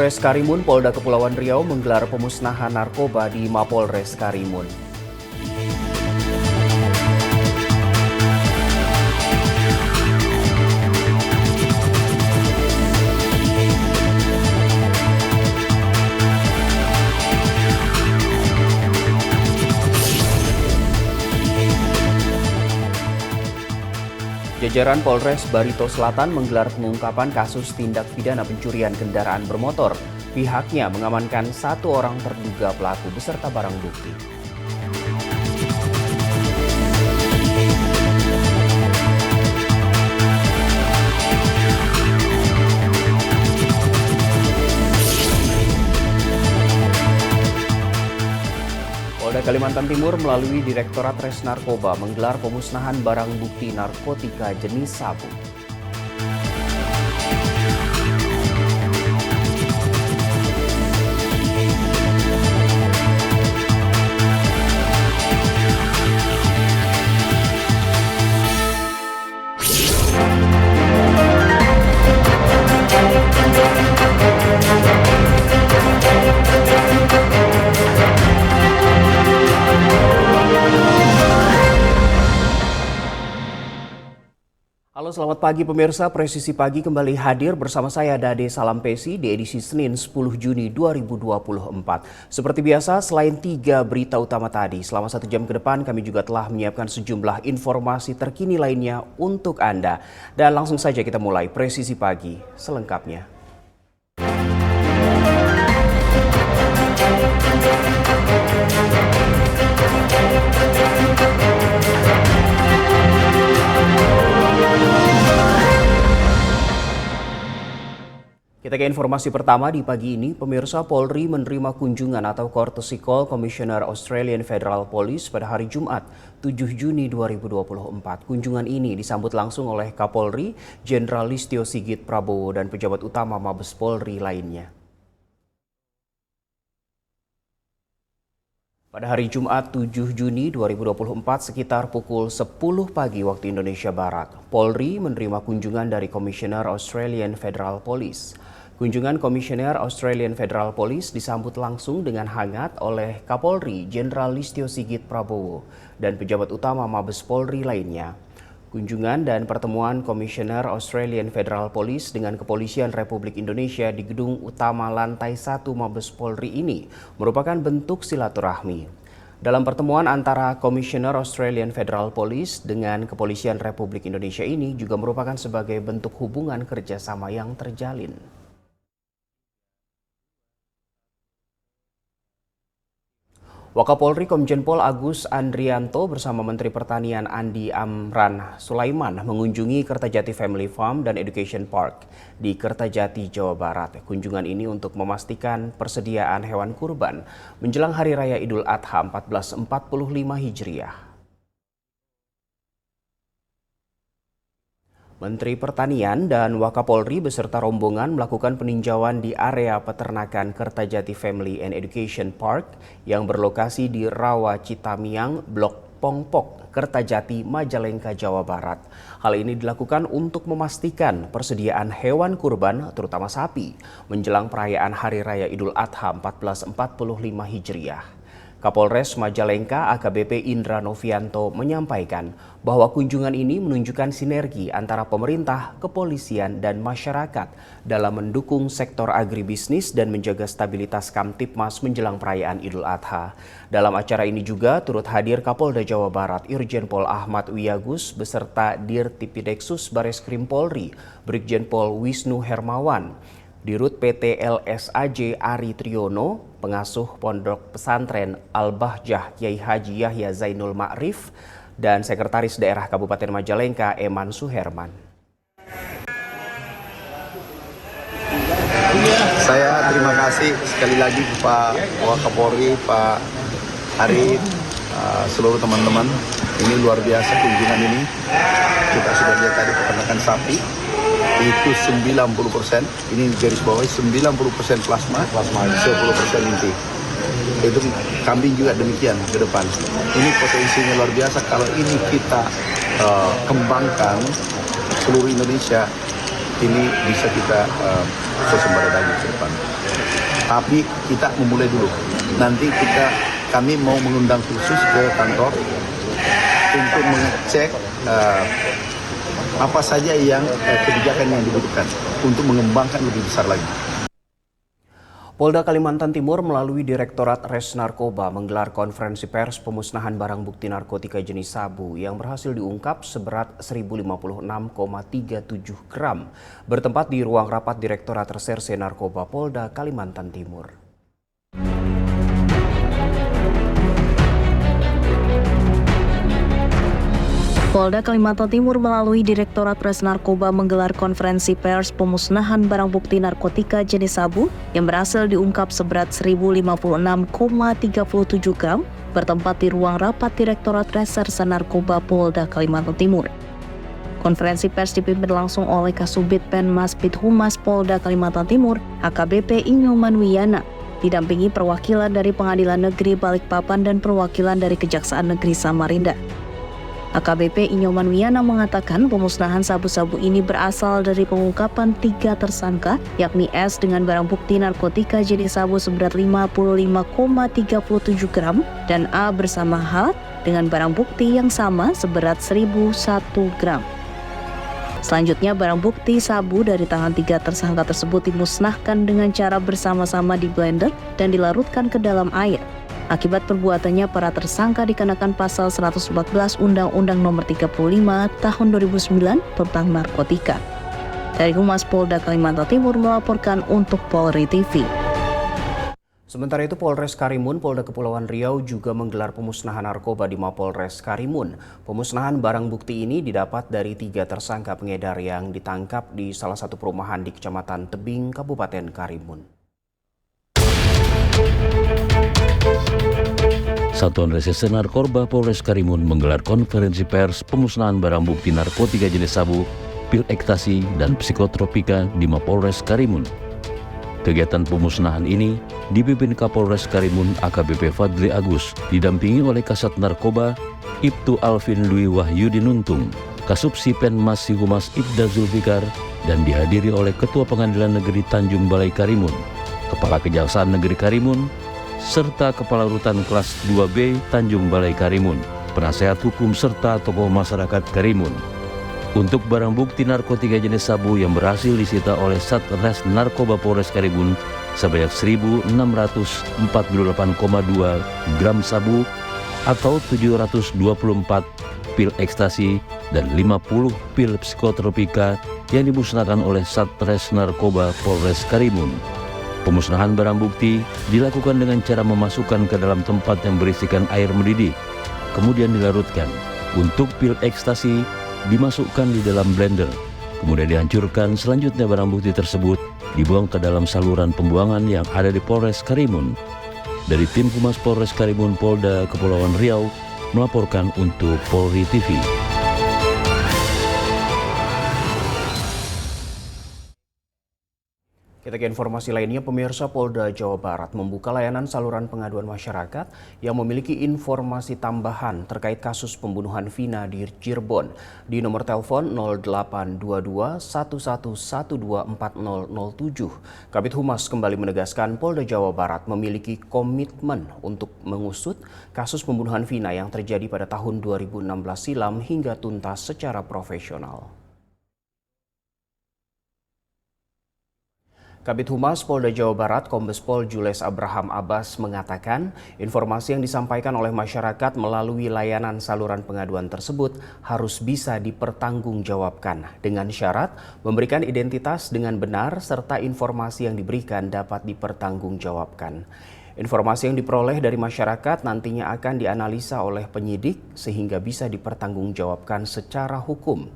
Polres Karimun, Polda Kepulauan Riau menggelar pemusnahan narkoba di Mapolres Karimun. Jajaran Polres Barito Selatan menggelar pengungkapan kasus tindak pidana pencurian kendaraan bermotor. Pihaknya mengamankan 1 orang terduga pelaku beserta barang bukti. Polda Kalimantan Timur melalui Direktorat Res Narkoba menggelar pemusnahan barang bukti narkotika jenis sabu. Halo, selamat pagi pemirsa. Presisi Pagi kembali hadir bersama saya Dade Salampesi di edisi Senin 10 Juni 2024. Seperti biasa, selain 3 berita utama tadi, selama 1 jam ke depan kami juga telah menyiapkan sejumlah informasi terkini lainnya untuk Anda. Dan langsung saja kita mulai Presisi Pagi selengkapnya. Kita ke informasi pertama di pagi ini. Pemirsa, Polri menerima kunjungan atau courtesy call Komisioner Australian Federal Police pada hari Jumat 7 Juni 2024. Kunjungan ini disambut langsung oleh Kapolri, Jenderal Listio Sigit Prabowo dan pejabat utama Mabes Polri lainnya. Pada hari Jumat 7 Juni 2024 sekitar pukul 10 pagi waktu Indonesia Barat, Polri menerima kunjungan dari Komisioner Australian Federal Police. Kunjungan Komisioner Australian Federal Police disambut langsung dengan hangat oleh Kapolri, Jenderal Listio Sigit Prabowo dan pejabat utama Mabes Polri lainnya. Kunjungan dan pertemuan Komisioner Australian Federal Police dengan Kepolisian Republik Indonesia di Gedung Utama Lantai 1 Mabes Polri ini merupakan bentuk silaturahmi. Dalam pertemuan antara Komisioner Australian Federal Police dengan Kepolisian Republik Indonesia ini juga merupakan sebagai bentuk hubungan kerjasama yang terjalin. Wakapolri Komjen Pol Agus Andrianto bersama Menteri Pertanian Andi Amran Sulaiman mengunjungi Kertajati Family Farm dan Education Park di Kertajati, Jawa Barat. Kunjungan ini untuk memastikan persediaan hewan kurban menjelang Hari Raya Idul Adha 1445 Hijriah. Menteri Pertanian dan Wakapolri beserta rombongan melakukan peninjauan di area peternakan Kertajati Family and Education Park yang berlokasi di Rawa Citamiang, Blok Pongpok, Kertajati, Majalengka, Jawa Barat. Hal ini dilakukan untuk memastikan persediaan hewan kurban, terutama sapi, menjelang perayaan Hari Raya Idul Adha 1445 Hijriah. Kapolres Majalengka AKBP Indra Novianto menyampaikan bahwa kunjungan ini menunjukkan sinergi antara pemerintah, kepolisian, dan masyarakat dalam mendukung sektor agribisnis dan menjaga stabilitas Kamtipmas menjelang perayaan Idul Adha. Dalam acara ini juga turut hadir Kapolda Jawa Barat Irjen Pol Ahmad Wiyagus beserta Dirtipideksus Bareskrim Polri Brigjen Pol Wisnu Hermawan, Dirut PT LSAJ Ari Triyono, pengasuh Pondok Pesantren Al-Bahjah Kiai Haji Yahya Zainul Ma'rif, dan Sekretaris Daerah Kabupaten Majalengka Eman Suherman. Saya terima kasih sekali lagi Pak Wakapolri, Pak Arif, seluruh teman-teman. Ini luar biasa kunjungan ini. Kita sudah lihat tadi peternakan sapi. Itu 90%, ini garis bawahi 90% plasma, 10% inti. Itu kambing juga demikian ke depan. Ini potensinya luar biasa kalau ini kita kembangkan seluruh Indonesia, ini bisa kita swasembada daging ke depan. Tapi kita memulai dulu. Nanti kami mau mengundang khusus ke kantor untuk mengecek apa saja yang kebijakan yang dibutuhkan untuk mengembangkan lebih besar lagi. Polda Kalimantan Timur melalui Direktorat Res Narkoba menggelar konferensi pers pemusnahan barang bukti narkotika jenis sabu yang berhasil diungkap seberat 1056,37 gram bertempat di ruang rapat Direktorat Reserse Narkoba Polda Kalimantan Timur. Polda Kalimantan Timur melalui Direktorat Res Narkoba menggelar konferensi pers pemusnahan barang bukti narkotika jenis sabu yang berhasil diungkap seberat 1056,37 gram bertempat di ruang rapat Direktorat Reserse Narkoba Polda Kalimantan Timur. Konferensi pers dipimpin langsung oleh Kasubit Penmas Bithumas Polda Kalimantan Timur, AKBP Inyoman Wiyana, didampingi perwakilan dari Pengadilan Negeri Balikpapan dan perwakilan dari Kejaksaan Negeri Samarinda. AKBP Inyoman Wiyana mengatakan pemusnahan sabu-sabu ini berasal dari pengungkapan 3 tersangka, yakni S dengan barang bukti narkotika jenis sabu seberat 55,37 gram dan A bersama H dengan barang bukti yang sama seberat 1001 gram. Selanjutnya barang bukti sabu dari tangan 3 tersangka tersebut dimusnahkan dengan cara bersama-sama di blender dan dilarutkan ke dalam air. Akibat perbuatannya, para tersangka dikenakan pasal 114 Undang-Undang Nomor 35 Tahun 2009 tentang narkotika. Dari Humas Polda Kalimantan Timur melaporkan untuk Polri TV. Sementara itu, Polres Karimun, Polda Kepulauan Riau juga menggelar pemusnahan narkoba di Mapolres Karimun. Pemusnahan barang bukti ini didapat dari 3 tersangka pengedar yang ditangkap di salah satu perumahan di Kecamatan Tebing, Kabupaten Karimun. Satuan Reserse Narkoba Polres Karimun menggelar konferensi pers pemusnahan barang bukti narkotika jenis sabu, pil ekstasi, dan psikotropika di Mapolres Karimun. Kegiatan pemusnahan ini dipimpin Kapolres Karimun AKBP Fadli Agus, didampingi oleh Kasat Narkoba Ibtu Alvin Dwi Wahyudi Nuntung, Kasubsi Penmas Humas Ibda Zulfikar, dan dihadiri oleh Ketua Pengadilan Negeri Tanjung Balai Karimun, Kepala Kejaksaan Negeri Karimun, serta Kepala Rutan Kelas 2B Tanjung Balai Karimun, penasehat hukum serta tokoh masyarakat Karimun. Untuk barang bukti narkotika jenis sabu yang berhasil disita oleh Satres Narkoba Polres Karimun sebanyak 1.648,2 gram sabu atau 724 pil ekstasi dan 50 pil psikotropika yang dimusnahkan oleh Satres Narkoba Polres Karimun. Pemusnahan barang bukti dilakukan dengan cara memasukkan ke dalam tempat yang berisikan air mendidih, kemudian dilarutkan. Untuk pil ekstasi dimasukkan di dalam blender, kemudian dihancurkan. Selanjutnya barang bukti tersebut dibuang ke dalam saluran pembuangan yang ada di Polres Karimun. Dari tim Humas Polres Karimun Polda Kepulauan Riau melaporkan untuk Polri TV. Kita ke informasi lainnya, pemirsa. Polda Jawa Barat membuka layanan saluran pengaduan masyarakat yang memiliki informasi tambahan terkait kasus pembunuhan Vina di Cirebon di nomor telepon 0822 11124007. Kabid Humas kembali menegaskan Polda Jawa Barat memiliki komitmen untuk mengusut kasus pembunuhan Vina yang terjadi pada tahun 2016 silam hingga tuntas secara profesional. Kabid Humas Polda Jawa Barat Kombes Pol Jules Abraham Abbas mengatakan informasi yang disampaikan oleh masyarakat melalui layanan saluran pengaduan tersebut harus bisa dipertanggungjawabkan dengan syarat memberikan identitas dengan benar serta informasi yang diberikan dapat dipertanggungjawabkan. Informasi yang diperoleh dari masyarakat nantinya akan dianalisa oleh penyidik sehingga bisa dipertanggungjawabkan secara hukum.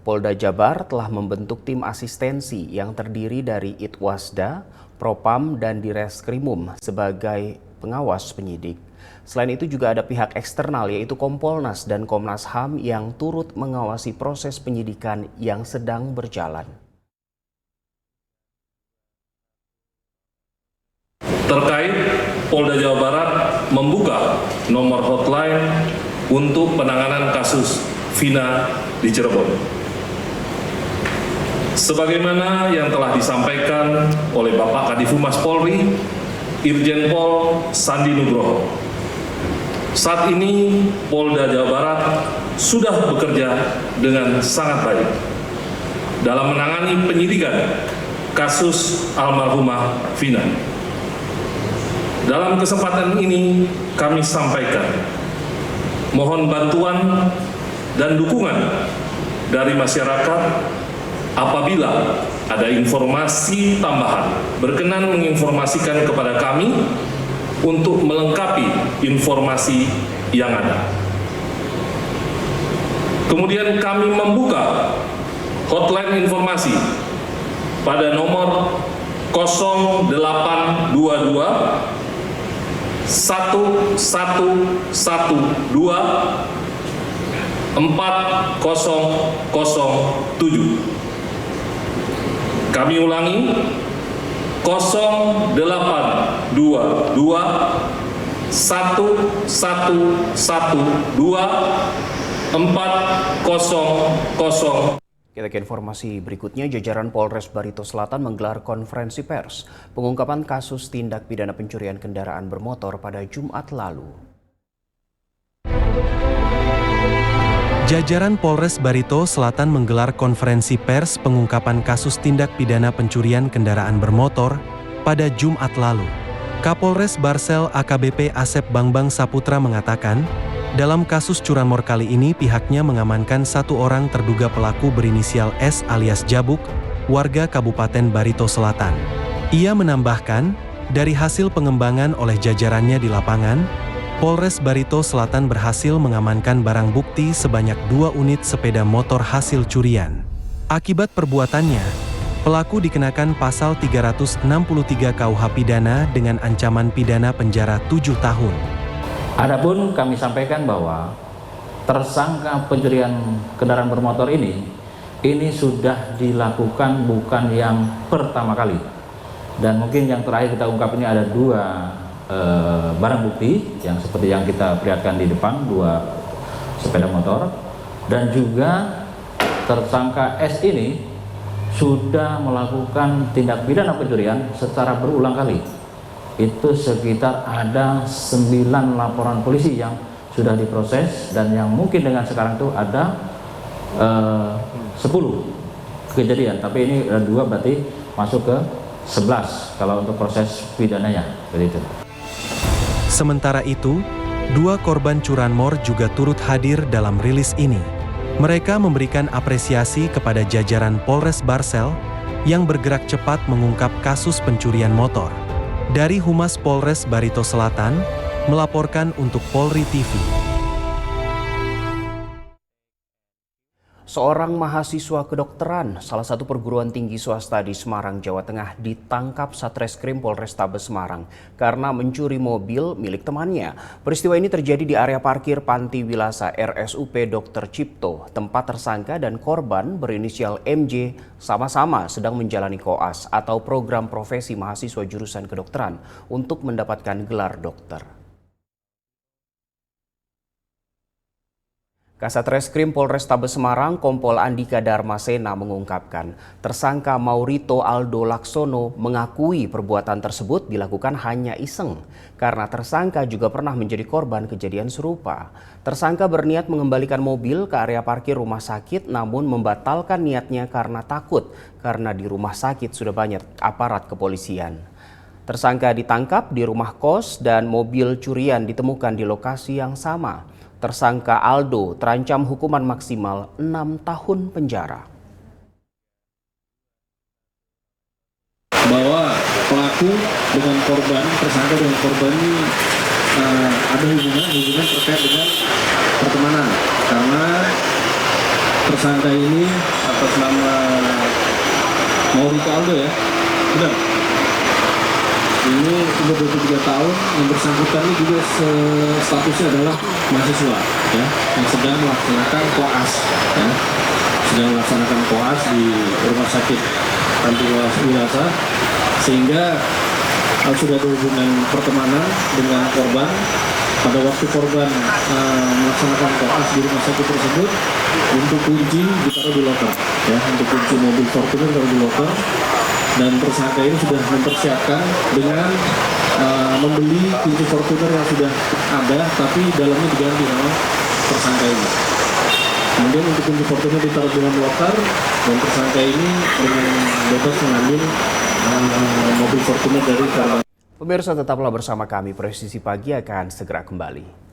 Polda Jabar telah membentuk tim asistensi yang terdiri dari Itwasda, Propam, dan Direskrimum sebagai pengawas penyidik. Selain itu juga ada pihak eksternal yaitu Kompolnas dan Komnas HAM yang turut mengawasi proses penyidikan yang sedang berjalan. Terkait Polda Jawa Barat membuka nomor hotline untuk penanganan kasus Vina di Cirebon. Sebagaimana yang telah disampaikan oleh Bapak Kadif Humas Polri, Irjen Pol Sandi Nugroho. Saat ini Polda Jawa Barat sudah bekerja dengan sangat baik dalam menangani penyidikan kasus almarhumah Vina. Dalam kesempatan ini kami sampaikan mohon bantuan dan dukungan dari masyarakat apabila ada informasi tambahan berkenan menginformasikan kepada kami untuk melengkapi informasi yang ada. Kemudian kami membuka hotline informasi pada nomor 0822 1112 4007. Kami ulangi 0822 1112 4007. Kita ke informasi berikutnya, jajaran Polres Barito Selatan menggelar konferensi pers pengungkapan kasus tindak pidana pencurian kendaraan bermotor pada Jumat lalu. Jajaran Polres Barito Selatan menggelar konferensi pers pengungkapan kasus tindak pidana pencurian kendaraan bermotor pada Jumat lalu. Kapolres Barsel AKBP Asep Bangbang Saputra mengatakan, dalam kasus curanmor kali ini pihaknya mengamankan satu orang terduga pelaku berinisial S alias Jabuk, warga Kabupaten Barito Selatan. Ia menambahkan, dari hasil pengembangan oleh jajarannya di lapangan, Polres Barito Selatan berhasil mengamankan barang bukti sebanyak 2 unit sepeda motor hasil curian. Akibat perbuatannya, pelaku dikenakan pasal 363 KUH pidana dengan ancaman pidana penjara 7 tahun. Adapun kami sampaikan bahwa tersangka pencurian kendaraan bermotor ini sudah dilakukan bukan yang pertama kali. Dan mungkin yang terakhir kita ungkap ini ada 2 barang bukti yang seperti yang kita perlihatkan di depan, 2 sepeda motor. Dan juga tersangka S ini sudah melakukan tindak pidana pencurian secara berulang kali. Itu sekitar ada 9 laporan polisi yang sudah diproses, dan yang mungkin dengan sekarang itu ada 10 kejadian, tapi ini ada 2 berarti masuk ke 11 kalau untuk proses pidananya. Begitu. Sementara itu, 2 korban curanmor juga turut hadir dalam rilis ini. Mereka memberikan apresiasi kepada jajaran Polres Barsel yang bergerak cepat mengungkap kasus pencurian motor. Dari Humas Polres Barito Selatan, melaporkan untuk Polri TV. Seorang mahasiswa kedokteran, salah satu perguruan tinggi swasta di Semarang, Jawa Tengah, ditangkap Satreskrim Polrestabes Semarang karena mencuri mobil milik temannya. Peristiwa ini terjadi di area parkir Panti Wilasa RSUP Dr. Cipto. Tempat tersangka dan korban berinisial MJ sama-sama sedang menjalani koas atau program profesi mahasiswa jurusan kedokteran untuk mendapatkan gelar dokter. Kasatreskrim Polrestabes Semarang Kompol Andika Darmasena mengungkapkan, tersangka Maurito Aldo Laksono mengakui perbuatan tersebut dilakukan hanya iseng karena tersangka juga pernah menjadi korban kejadian serupa. Tersangka berniat mengembalikan mobil ke area parkir rumah sakit namun membatalkan niatnya karena takut karena di rumah sakit sudah banyak aparat kepolisian. Tersangka ditangkap di rumah kos dan mobil curian ditemukan di lokasi yang sama. Tersangka Aldo terancam hukuman maksimal 6 tahun penjara. Bahwa pelaku dengan korban, tersangka dengan korban ini ada hubungan terkait dengan pertemanan. Karena tersangka ini atas nama Maurito Aldo ya, benar. Ini umur 23 tahun, yang bersangkutan ini juga statusnya adalah mahasiswa ya, yang sedang melaksanakan koas ya, sedang melaksanakan koas di rumah sakit Panti Wilasa, sehingga sudah ada hubungan pertemanan dengan korban. Pada waktu korban melaksanakan koas di rumah sakit tersebut, untuk kunci ditaruh di loker ya, untuk kunci mobil Fortuner ditaruh di loker. Dan tersangka ini sudah mempersiapkan dengan membeli kunci Fortuner yang sudah ada tapi dalamnya diganti sama tersangka ini. Kemudian untuk kunci Fortuner ditaruh dengan loker dan tersangka ini dengan bebas mengambil mobil Fortuner dari korban. Pemirsa, tetaplah bersama kami, Presisi Pagi akan segera kembali.